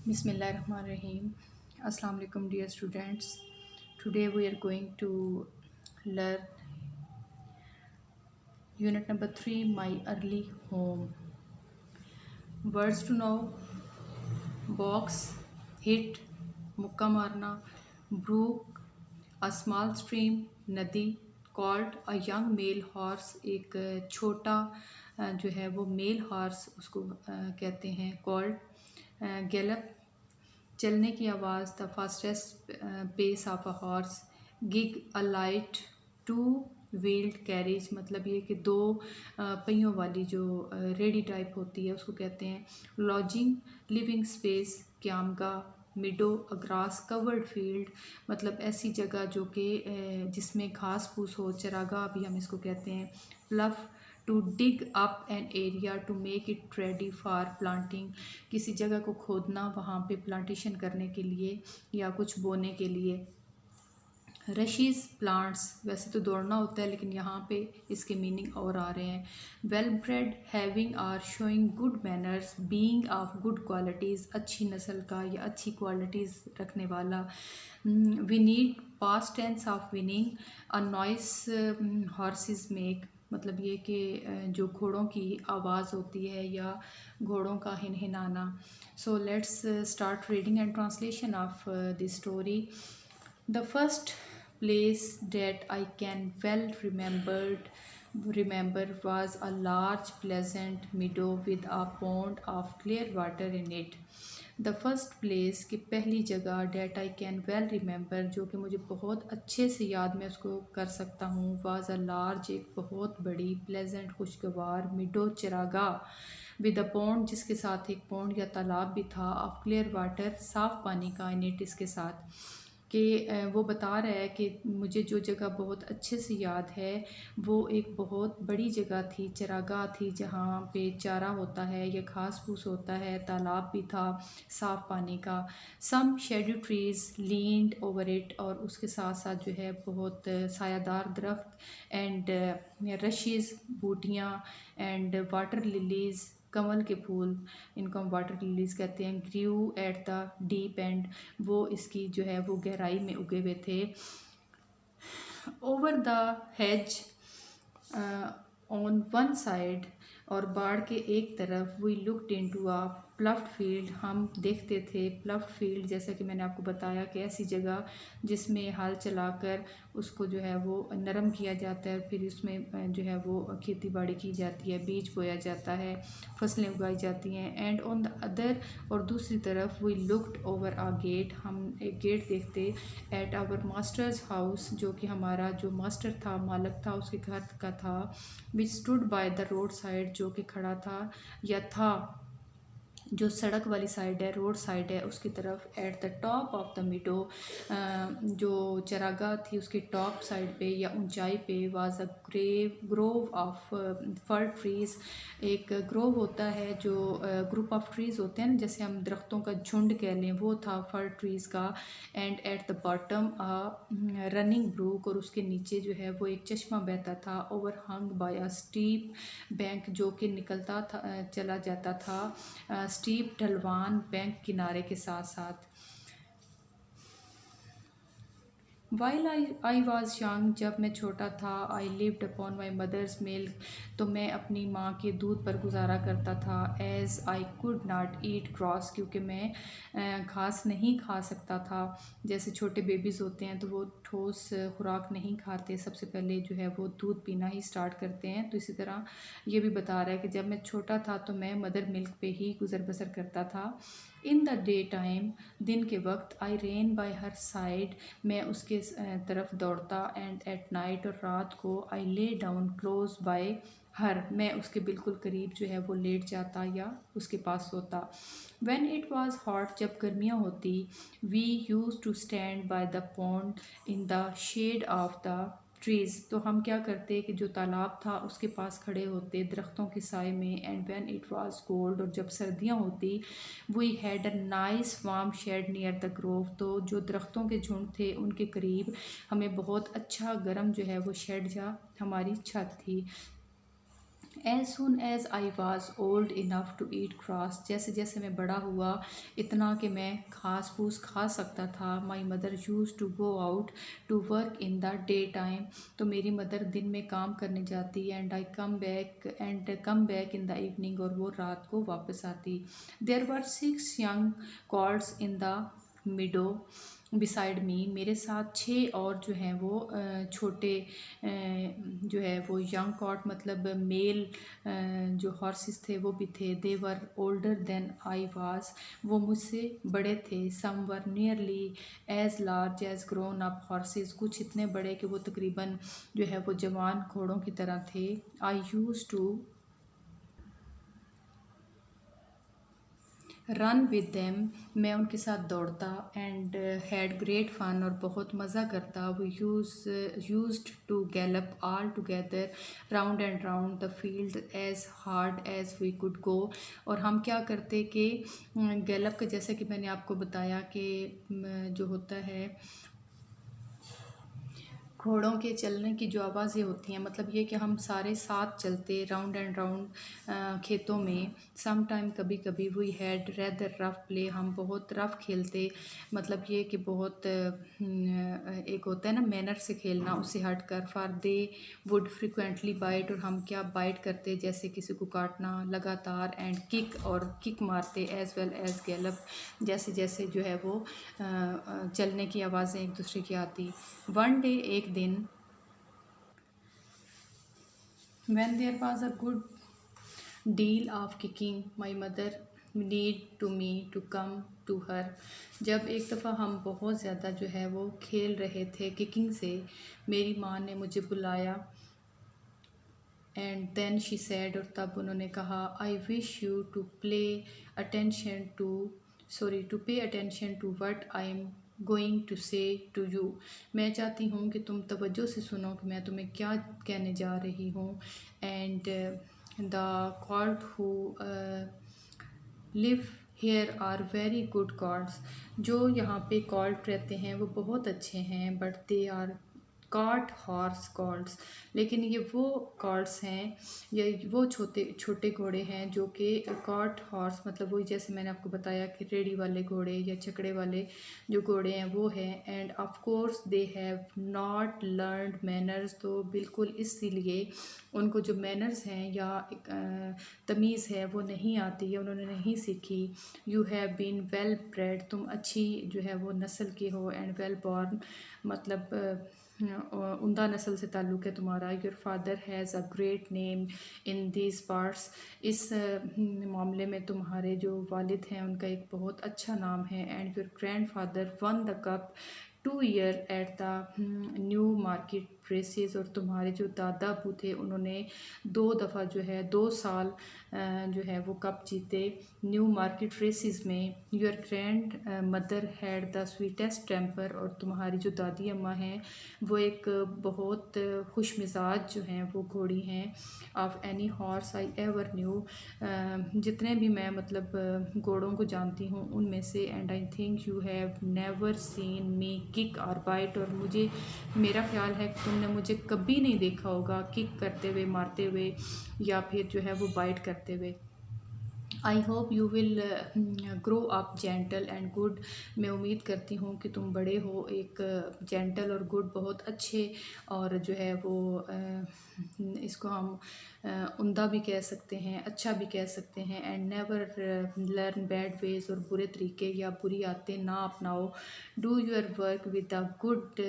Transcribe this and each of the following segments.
Bismillahirrahmanirrahim. Assalamu alaikum dear students. Today we are going to learn unit number 3, My Early Home. Words to know: box, hit, मुक्का मारना, brook, a small stream, नदी, called, a young male horse, एक छोटा जो है वो mail horse उसको कहते हैं called, gallop, चलने की आवाज़, the fastest pace of a horse, gig, a light two wheeled carriage, मतलब ये कि दो पहियों वाली जो रेडी टाइप होती है उसको कहते हैं। लॉजिंग, लिविंग स्पेस, क्यामगाह, meadow, a grass covered field, मतलब ऐसी जगह जो कि जिसमें घास फूस हो, चरागाह भी हम इसको कहते हैं। Plough, to dig up an area to make it ready for planting, किसी जगह को खोदना वहाँ पे प्लांटेशन करने के लिए या कुछ बोने के लिए। रशीज, प्लांट्स, वैसे तो दौड़ना होता है लेकिन यहाँ पे इसके मीनिंग और आ रहे हैं। Well bred, having or showing good manners, being of good qualities, अच्छी नस्ल का या अच्छी क्वालिटीज़ रखने वाला। We need, past tense of winning, a noise horses make, मतलब ये कि जो घोड़ों की आवाज़ होती है या घोड़ों का हिनहिनाना। So let's start reading and translation of this story. The first place that I can well remember was a large pleasant meadow with a pond of clear water in it. The first place की पहली जगह that I can well remember, जो कि मुझे बहुत अच्छे से याद मैं उसको कर सकता हूँ, वाज अ लार्ज, एक बहुत बड़ी, प्लेजेंट खुशगवार, मिडो, चरागाह, विद अ पॉन्ड, जिसके साथ एक पॉन्ड या तालाब भी था, ऑफ क्लियर वाटर, साफ पानी का, इन इट, इसके साथ, कि वो बता रहा है कि मुझे जो जगह बहुत अच्छे से याद है वो एक बहुत बड़ी जगह थी, चरागाह थी, जहाँ पे चारा होता है या घास फूस होता है, तालाब भी था साफ़ पानी का। Some shadow trees leaned over it, और उसके साथ साथ जो है बहुत सायादार दरख्त, एंड रशीज़, बूटियाँ, एंड वाटर लिलीज़, कमल के फूल, इनको हम वाटर लिलीज़ कहते हैं। Grew at the deep end, वो इसकी जो है वो गहराई में उगे हुए थे। Over the hedge on one side, और बाढ़ के एक तरफ, we looked into a ploughed field, हम देखते थे प्लफ्ड फील्ड, जैसा कि मैंने आपको बताया कि ऐसी जगह जिसमें हल चलाकर उसको जो है वो नरम किया जाता है, फिर उसमें जो है वो खेती बाड़ी की जाती है, बीज बोया जाता है, फसलें उगाई जाती हैं। एंड ऑन द अदर, और दूसरी तरफ, we looked over a gate, हम एक गेट देखते, एट आवर मास्टर्स हाउस, जो कि हमारा जो मास्टर था, मालिक था, उसके घर का था, which stood by the road side, जो कि खड़ा था या था जो सड़क वाली साइड है, रोड साइड है, उसकी तरफ। At the top of the meadow, जो चरागाह थी उसकी टॉप साइड पे या ऊंचाई पे, was a grove of fir trees, एक ग्रोव होता है जो ग्रुप ऑफ ट्रीज़ होते हैं ना, जैसे हम दरख्तों का झुंड कह लें, वो था फर ट्रीज़ का। And at the bottom running brook, और उसके नीचे जो है वो एक चश्मा बहता था। Overhung by a steep bank, जो कि निकलता था, चला जाता था स्टीप ढलवान बैंक किनारे के साथ साथ। वाइल आई वॉज यंग, जब मैं छोटा था, I lived upon my mother's milk, तो मैं अपनी माँ के दूध पर गुजारा करता था। As I could not eat cross, क्योंकि मैं घास नहीं खा सकता था। जैसे छोटे बेबीज़ होते हैं तो वो ठोस खुराक नहीं खाते, सबसे पहले जो है वो दूध पीना ही स्टार्ट करते हैं, तो इसी तरह ये भी बता रहा है कि जब मैं छोटा था तो मैं मदर मिल्क पे ही गुजर बसर करता था। इन द डे टाइम, दिन के वक्त, आई रेन बाय हर साइड, मैं उसके तरफ दौड़ता। एंड एट नाइट, और रात को, आई ले डाउन क्लोज बाय हर, मैं उसके बिल्कुल करीब जो है वो लेट जाता या उसके पास सोता। व्हेन इट वाज हॉट, जब गर्मियाँ होती, we use to stand by the pond in the shade of the trees, तो हम क्या करते कि जो तालाब था उसके पास खड़े होते दरख्तों के साए में। And when it was cold, और जब सर्दियाँ होती, we had a nice warm shed near the grove, तो जो दरख्तों के झुंड थे उनके करीब हमें बहुत अच्छा गर्म जो है वो शेड जा हमारी छत थी। As soon as I was old enough to eat grass, जैसे जैसे मैं बड़ा हुआ इतना कि मैं घास फूस खा सकता था। My mother use to go out to work in the daytime, तो मेरी मदर दिन में काम करने जाती and come back in the evening, और वो रात को वापस आती। There were 6 young colts in the meadow beside me, मेरे साथ 6 और जो हैं वो छोटे जो है वो यंग कॉट मतलब मेल जो हॉर्सेस थे वो भी थे। They were older than I was, वो मुझसे बड़े थे। Some were nearly as large as grown up horses, कुछ इतने बड़े कि वो तकरीबन जो है वो जवान घोड़ों की तरह थे। I used to run with them, मैं उनके साथ दौड़ता। एंड हैड ग्रेट फन, और बहुत मज़ा करता। We used to gallop all together round and round the field as hard as we could go, और हम क्या करते कि गैलप का, जैसे कि मैंने आपको बताया कि जो होता है घोड़ों के चलने की जो आवाज़ें होती हैं, मतलब ये कि हम सारे साथ चलते राउंड एंड राउंड खेतों में। सम टाइम कभी कभी we had rather rough play, हम बहुत रफ खेलते, मतलब ये कि बहुत एक होता है ना मैनर से खेलना, उससे हट कर। For they would frequently bite, और हम क्या बाइट करते, जैसे किसी को काटना लगातार। एंड किक, और किक मारते। एज वेल एज गैलप, जैसे जैसे जो है वो चलने की आवाज़ें एक दूसरे की आती। वन डे, एक दिन, when there was a good deal of kicking, my mother need to me to come to her, जब एक दफ़ा हम बहुत ज़्यादा जो है वो खेल रहे थे किकिंग से, मेरी माँ ने मुझे बुलाया। एंड देन शी सैड, और तब उन्होंने कहा, I wish you to pay attention to what I am going to say to you, मैं चाहती हूँ कि तुम तवज्जो से सुनो कि मैं तुम्हें क्या कहने जा रही हूँ। And the colts who live here are very good colts, जो यहाँ पे कॉल्ड रहते हैं वो बहुत अच्छे हैं। But they are cart horse colts, लेकिन ये वो कॉल्ड्स हैं, ये वो छोटे छोटे घोड़े हैं जो कि कार्ट हॉर्स, मतलब वही जैसे मैंने आपको बताया कि रेडी वाले घोड़े या छकड़े वाले जो घोड़े हैं वो हैं। End of course they have not learned manners, तो बिल्कुल इसीलिए उनको जो मैनर्स हैं या तमीज़ है वो नहीं आती है, उन्होंने नहीं सीखी। You have been well bred, तुम अच्छी जो है वो नस्ल के हो। एंड वेल बॉर्न, मतलब उम्दा नस्ल से ताल्लुक़ है तुम्हारा। Your father has a great name in these parts, इस मामले में तुम्हारे जो वालिद हैं उनका एक बहुत अच्छा नाम है। And your grandfather won the cup 2 year at the Newmarket races, और तुम्हारे जो दादा अबू थे उन्होंने 2 दफ़ा जो है 2 साल जो है वो कप जीते न्यू मार्केट रेसेस में। Your grandmother had the sweetest temper, और तुम्हारी जो दादी अम्मा हैं वो एक बहुत खुश मिजाज जो हैं वो घोड़ी हैं। Of any horse I ever new, जितने भी मैं मतलब घोड़ों को जानती हूँ उनमें से। And I think you have never seen me kick और बाइट, और मुझे मेरा ख्याल है कि तुमने मुझे कभी नहीं देखा होगा किक करते हुए, मारते हुए, या फिर जो है वो बाइट करते हुए। I hope you will grow up gentle and good, मैं उम्मीद करती हूँ कि तुम बड़े हो एक जेंटल और गुड, बहुत अच्छे, और जो है वो इसको हम उम्दा भी कह सकते हैं, अच्छा भी कह सकते हैं। And never learn bad ways, और बुरे तरीके या बुरी आदतें ना अपनाओ। Do your work with a good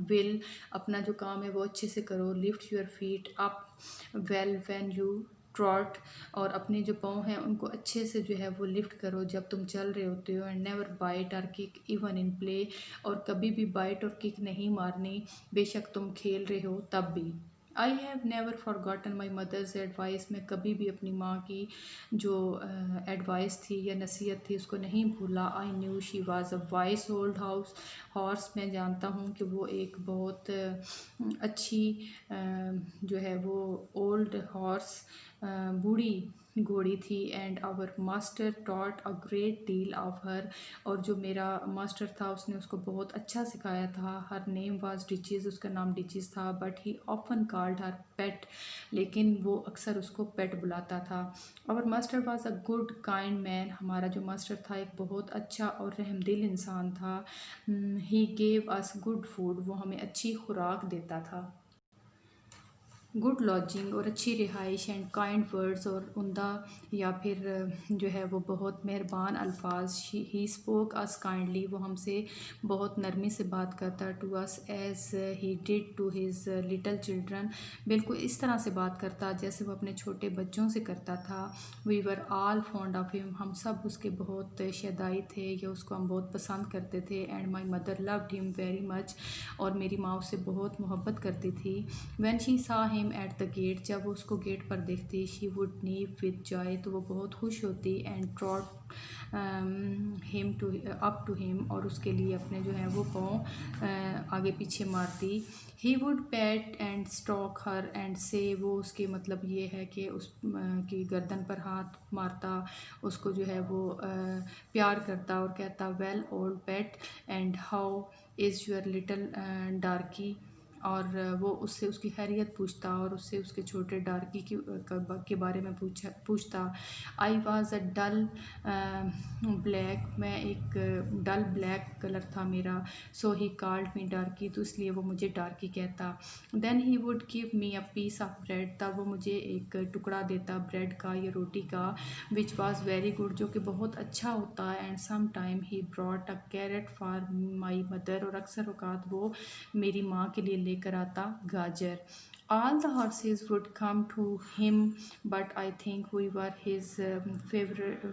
will, अपना जो काम है वो अच्छे से करो। Lift your feet up well when you trot, और अपने जो पाँव हैं उनको अच्छे से जो है वो लिफ्ट करो जब तुम चल रहे होते हो। एंड नेवर बाइट और किक इवन इन प्ले, और कभी भी बाइट और किक नहीं मारनी, बेशक तुम खेल रहे हो तब भी। I have never forgotten my mother's advice, मैं कभी भी अपनी माँ की जो एडवाइस थी या नसीहत थी उसको नहीं भूला। I knew she was a vice old horse, मैं जानता हूँ कि वो एक बहुत अच्छी जो है वो ओल्ड हॉर्स बूढ़ी घोड़ी थी। And our master thought a great deal of her, और जो मेरा मास्टर था उसने उसको बहुत अच्छा सिखाया था। हर नेम वाज डिचीज़, उसका नाम डिचीज़ था, but he often called her pet, लेकिन वो अक्सर उसको पेट बुलाता था। Our master was a good kind man, हमारा जो मास्टर था एक बहुत अच्छा और रहमदिल इंसान था। He gave us good food, वो हमें अच्छी खुराक देता था। गुड लॉजिंग, और अच्छी रिहाइश, एंड काइंड वर्ड्स, और उम्दा या फिर जो है वो बहुत मेहरबान अल्फाज। ही स्पोक अस काइंडली, वो हमसे बहुत नरमी से बात करता। To us as he did to his little children, बिल्कुल इस तरह से बात करता जैसे वो अपने छोटे बच्चों से करता था। We were all fond of him, हम सब उसके बहुत शदाई थे या उसको हम बहुत पसंद करते थे। And my mother loved him very much, और मेरी माँ उससे बहुत मोहब्बत करती थी। When she saw him at the gate, जब वो उसको गेट पर देखती, she would neigh with joy, तो वो बहुत खुश होती। And trot him to up to him, और उसके लिए अपने जो है वो पाँव आगे पीछे मारती। He would PAT and stock her and से, वो उसके मतलब ये है कि उस की गर्दन पर हाथ मारता, उसको जो है वो प्यार करता और कहता well old pet, and how is your little डार्की, और वो उससे उसकी खैरियत पूछता और उससे उसके छोटे डार्की के बारे में पूछता। I was a dull black, मैं एक डल ब्लैक कलर था मेरा। सो ही कॉल्ड मी डार्की, तो इसलिए वो मुझे डार्की कहता। Then he would give me a piece of bread, तब वो मुझे एक टुकड़ा देता ब्रेड का या रोटी का। विच वॉज वेरी गुड, जो कि बहुत अच्छा होता है। And some time he brought a carrot for my mother, और अक्सर औकात वो मेरी माँ के लिए लेकर आता गाजर। All the horses would come to him, but I think we were his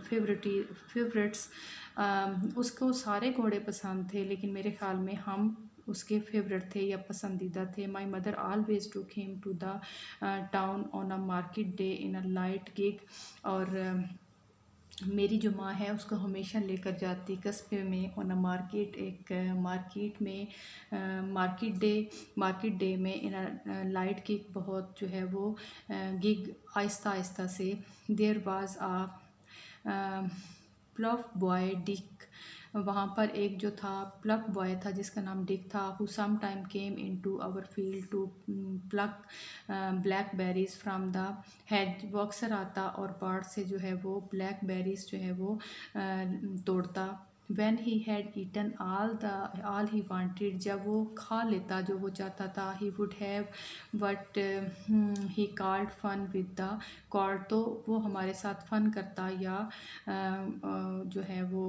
favorites. उसको सारे घोड़े पसंद थे, लेकिन मेरे ख्याल में हम उसके फेवरेट थे या पसंदीदा थे। My mother always took him to the town on a market day in a light gig, और मेरी जो माँ है उसको हमेशा लेकर जाती कस्बे में ऑन अ मार्केट, एक मार्केट में मार्केट डे में इन लाइट की बहुत जो है वो गिग आहिस्ता आहिस्ता से। There was a ploughboy Dick, वहाँ पर एक जो था प्लक बॉय था जिसका नाम डिक था। Who some time came in to our field to pluck blackberries from the hedge, वो अक्सर आता और पार्ट से जो है वो ब्लैक बेरीज जो है वो तोड़ता। When he had eaten all he wanted, जब वो खा लेता जो वो चाहता था, he would have what he called fun with the cord, तो वो हमारे साथ फन करता या जो है वो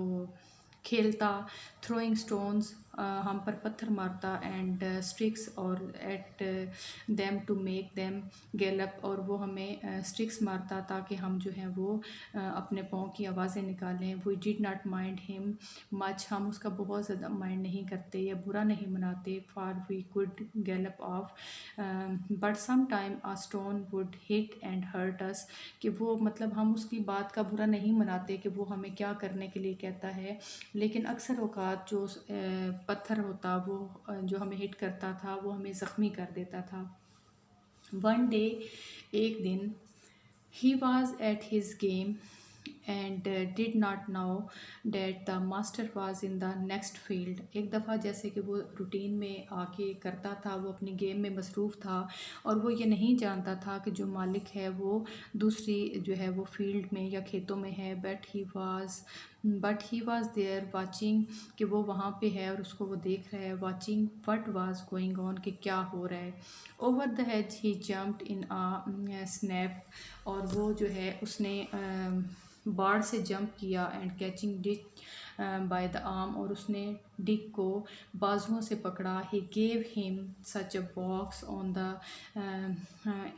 खेलता। थ्रोइंग स्टोन्स, हम पर पत्थर मारता। एंड स्टिक्स, और at them to make them gallop, और वो हमें स्टिक्स मारता ताकि हम जो है वो अपने पाँव की आवाज़ें निकालें। We did not mind him much, हम उसका बहुत ज़्यादा माइंड नहीं करते या बुरा नहीं मनाते। For we could gallop off, but some time a stone would hit and hurt us, कि वो मतलब हम उसकी बात का बुरा नहीं मनाते कि वो हमें क्या करने के लिए कहता है, लेकिन अक्सर औकात जो पत्थर होता वो जो हमें हिट करता था वो हमें ज़ख्मी कर देता था। वन डे, एक दिन, he was at his game and did not know that the master was in the next field, एक दफ़ा जैसे कि वो रूटीन में आके करता था, वो अपनी गेम में मसरूफ़ था और वो ये नहीं जानता था कि जो मालिक है वो दूसरी जो है वो फील्ड में या खेतों में है। But he was there watching, कि वो वहाँ पे है और उसको वो देख रहा है। Watching what was going on, कि क्या हो रहा है। Over the hedge he jumped in a snap, और वो जो है उसने बाढ़ से जंप किया। And catching Dick by the arm, और उसने डिक को बाजुओं से पकड़ा। He gave him such a box on the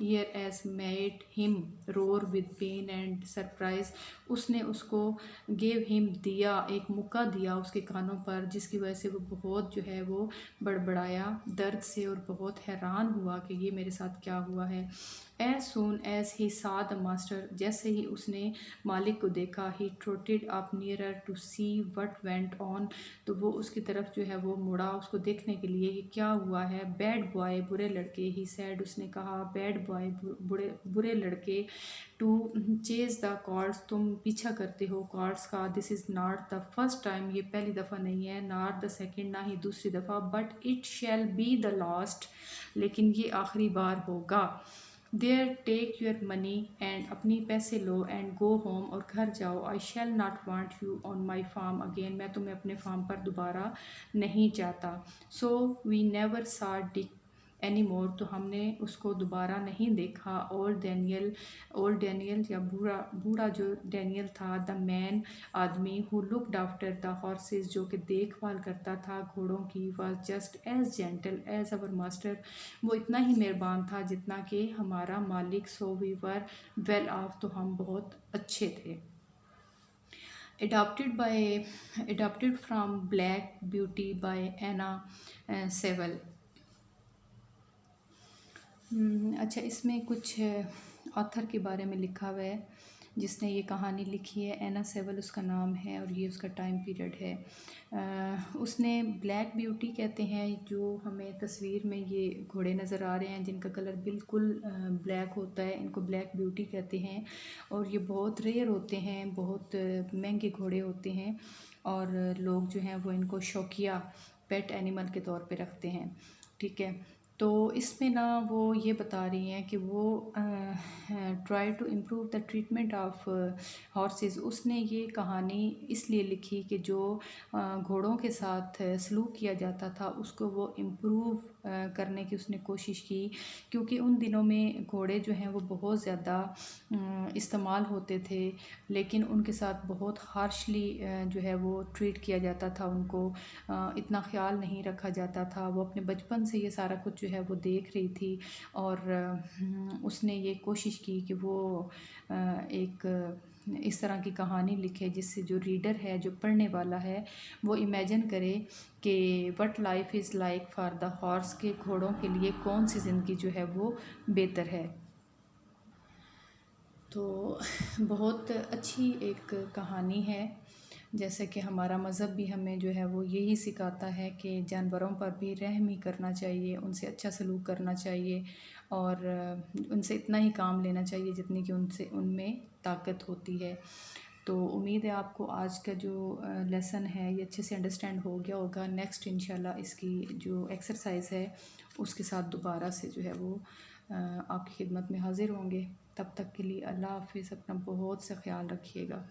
ear as made him roar with pain and surprise, उसने उसको गेव हिम दिया, एक मुक्का दिया उसके कानों पर, जिसकी वजह से वो बहुत जो है वो बड़बड़ाया दर्द से और बहुत हैरान हुआ कि ये मेरे साथ क्या हुआ है। एज सून एज ही सा द मास्टर, जैसे ही उसने मालिक को देखा, he trotted up nearer to see what went on, तो वो उसकी तरफ जो है वो मुड़ा उसको देखने के लिए कि क्या हुआ है। बैड बॉय, बुरे लड़के, ही सैड, उसने कहा, बैड बॉय, बुरे बुरे लड़के, टू चेज द कॉर्ड्स, तुम पीछा करते हो कॉर्ड्स का, this is not the first time, ये पहली दफ़ा नहीं है, नॉट द सेकेंड, ना ही दूसरी दफ़ा, but it shall be the last, लेकिन ये आखिरी बार होगा। There take your money and, अपनी पैसे लो, एंड गो होम, और घर जाओ, I shall not want you on my farm again, मैं तुम्हें अपने फार्म पर दोबारा नहीं चाहता। So we never saw Dick any more, तो हमने उसको दोबारा नहीं देखा। ओल्ड डैनियल या बूढ़ा बूढ़ा जो डैनियल था, द मैन, आदमी, who looked after the horses, जो कि देखभाल करता था घोड़ों की, was just as gentle as our master, वो इतना ही मेहरबान था जितना कि हमारा मालिक। So we were well off, तो हम बहुत अच्छे थे। adopted from Black Beauty by Anna Sewell। अच्छा, इसमें कुछ ऑथर के बारे में लिखा हुआ है जिसने ये कहानी लिखी है। एना सेवल उसका नाम है और ये उसका टाइम पीरियड है। उसने ब्लैक ब्यूटी कहते हैं, जो हमें तस्वीर में ये घोड़े नज़र आ रहे हैं जिनका कलर बिल्कुल ब्लैक होता है, इनको ब्लैक ब्यूटी कहते हैं। और ये बहुत रेयर होते हैं, बहुत महंगे घोड़े होते हैं, और लोग जो हैं वो इनको शौकिया पेट एनिमल के तौर पे रखते हैं। ठीक है, तो इसमें ना वो ये बता रही हैं कि वो try to improve the treatment of horses. उसने ये कहानी इसलिए लिखी कि जो घोड़ों के साथ सलूक किया जाता था उसको वो इम्प्रूव करने की उसने कोशिश की, क्योंकि उन दिनों में घोड़े जो हैं वो बहुत ज़्यादा इस्तेमाल होते थे, लेकिन उनके साथ बहुत हार्शली जो है वो ट्रीट किया जाता था, उनको इतना ख्याल नहीं रखा जाता था। वो अपने बचपन से ये सारा कुछ जो है वो देख रही थी, और उसने ये कोशिश की कि वो एक इस तरह की कहानी लिखे जिससे जो रीडर है, जो पढ़ने वाला है, वो इमेजिन करे कि what life is like for the horse, के घोड़ों के लिए कौन सी ज़िंदगी जो है वो बेहतर है। तो बहुत अच्छी एक कहानी है। जैसे कि हमारा मज़हब भी हमें जो है वो यही सिखाता है कि जानवरों पर भी रहम ही करना चाहिए, उनसे अच्छा सलूक करना चाहिए, और उनसे इतना ही काम लेना चाहिए जितनी कि उनमें ताकत होती है। तो उम्मीद है आपको आज का जो लेसन है ये अच्छे से अंडरस्टैंड हो गया होगा। नेक्स्ट इंशाल्लाह इसकी जो एक्सरसाइज है उसके साथ दोबारा से जो है वो आपकी खिदमत में हाज़िर होंगे। तब तक के लिए अल्लाह हाफ़िज़, अपना बहुत सा ख्याल रखिएगा।